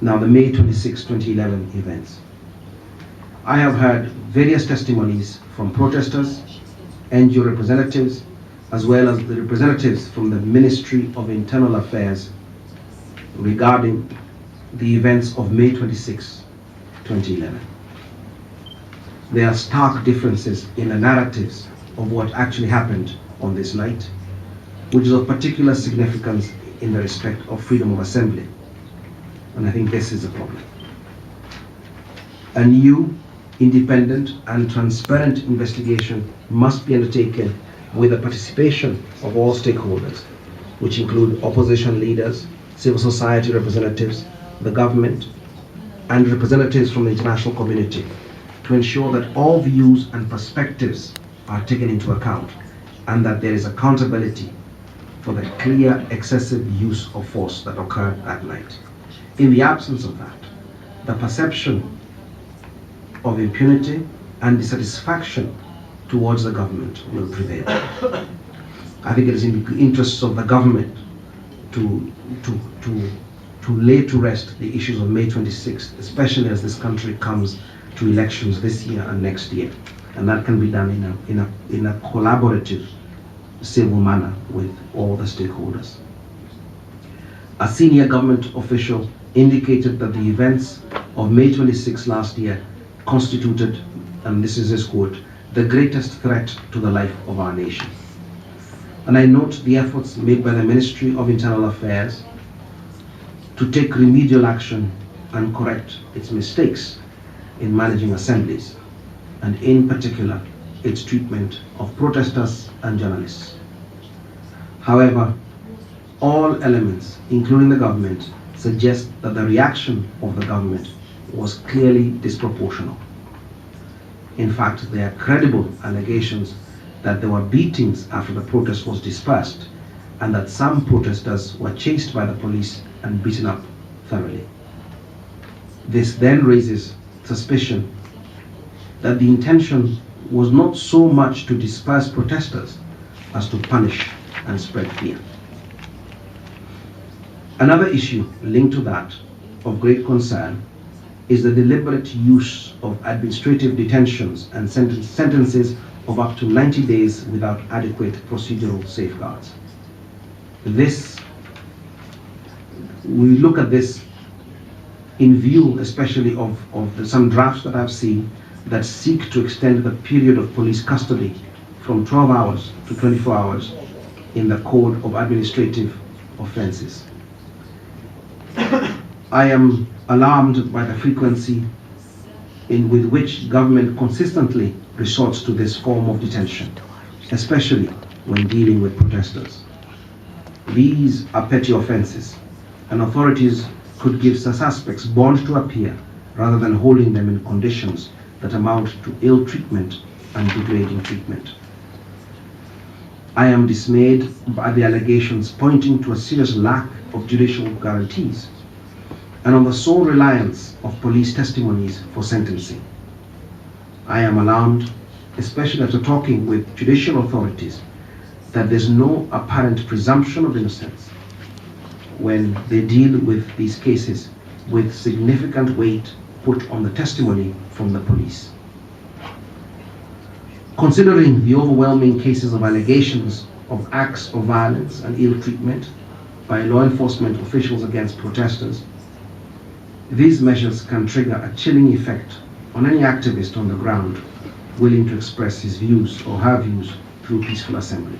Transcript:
Now, the May 26, 2011 events. I have heard various testimonies from protesters, NGO representatives, as well as the representatives from the Ministry of Internal Affairs regarding the events of May 26, 2011. There are stark differences in the narratives of what actually happened on this night, which is of particular significance in the respect of freedom of assembly. And I think this is a problem. A new, independent and transparent investigation must be undertaken with the participation of all stakeholders, which include opposition leaders, civil society representatives, the government, and representatives from the international community, to ensure that all views and perspectives are taken into account and that there is accountability for the clear excessive use of force that occurred that night. In the absence of that, the perception of impunity and dissatisfaction towards the government will prevail. I think it is in the interests of the government to lay to rest the issues of May 26th, especially as this country comes to elections this year and next year. And that can be done in a collaborative, civil manner with all the stakeholders. A senior government official indicated that the events of May 26 last year constituted, and this is his quote, the greatest threat to the life of our nation. And I note the efforts made by the Ministry of Internal Affairs to take remedial action and correct its mistakes in managing assemblies, and in particular, its treatment of protesters and journalists. However, all elements, including the government, suggest that the reaction of the government was clearly disproportional. In fact, there are credible allegations that there were beatings after the protest was dispersed, and that some protesters were chased by the police and beaten up thoroughly. This then raises suspicion that the intention was not so much to disperse protesters as to punish and spread fear. Another issue linked to that of great concern is the deliberate use of administrative detentions and sentences of up to 90 days without adequate procedural safeguards. We look at this in view especially of some drafts that I've seen that seek to extend the period of police custody from 12 hours to 24 hours in the Code of Administrative Offences. I am alarmed by the frequency with which government consistently resorts to this form of detention, especially when dealing with protesters. These are petty offences, and authorities could give suspects bond to appear rather than holding them in conditions that amount to ill treatment and degrading treatment. I am dismayed by the allegations pointing to a serious lack of judicial guarantees and on the sole reliance of police testimonies for sentencing. I am alarmed, especially after talking with judicial authorities, that there's no apparent presumption of innocence when they deal with these cases with significant weight put on the testimony from the police. Considering the overwhelming cases of allegations of acts of violence and ill treatment by law enforcement officials against protesters, these measures can trigger a chilling effect on any activist on the ground willing to express his views or her views through peaceful assembly.